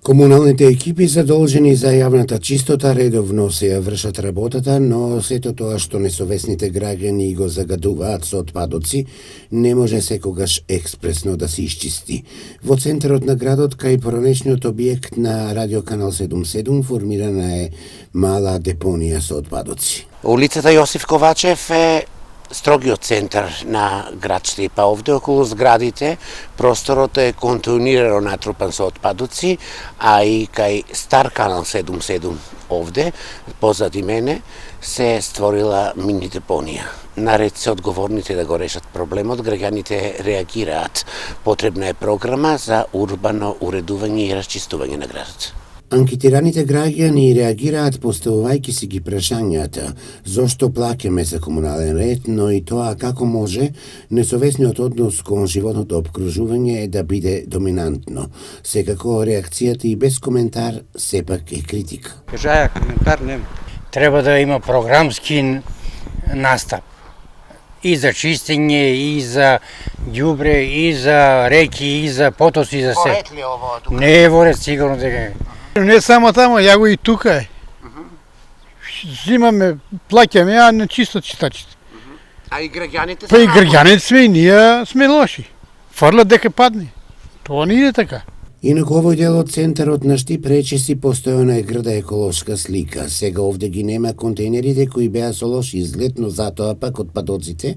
Комуналните екипи задолжени за јавната чистота редовно се ја вршат работата, но сето тоа што несовесните граѓани го загадуваат со отпадоци не може секогаш експресно да се исчисти. Во центарот на градот, кај поранешниот објект на радиоканал 77, формирана е мала депонија со отпадоци. Улицата Јосиф Ковачев е строгиот центар на град Штипа. Овде околу зградите просторот е континуирано натрупан со отпадоци, а и кај стар канал 77 овде, позади мене, се створила мини депонија. Наред се одговорните да го решат проблемот, граѓаните реагираат. Потребна е програма за урбано уредување и расчистување на градот. Анкетираните граѓани реагираат поставувајќи си ги прашањата зошто плаќаме за комунален ред, но и тоа како може несовесниот однос кон животното опкружување е да биде доминантно. Секако реакцијата и без коментар сепак е критика. Кажаја коментар нема. Треба да има програмски настап. И за чистење, и за ѓубре, и за реки, и за потоци, и за се. Поред ли ово тука? Не е во ред, сигурно дека е. Не само тамо, ја го и тука е. Зимаме, плаќаме, а не чисто чистачите. А и граѓаните Па и граѓаните сме и ние сме лоши. Фрлат дека падне. Тоа не иде така. Инаку овој дел од центарот на Штип речиси постојана е грда еколошка слика. Сега овде ги нема контейнерите кои беа со лош изглед, но затоа пак отпадоците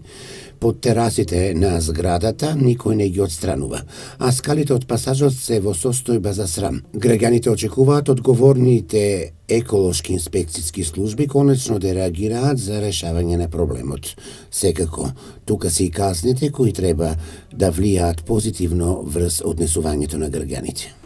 под терасите на зградата никој не ги отстранува, а скалите од пасажот се во состојба за срам. Граѓаните очекуваат одговорните еколошки инспекцијски служби конечно да реагираат за решавање на проблемот. Секако, тука се и казните кои треба да влијаат позитивно врз однесувањето на граѓаните.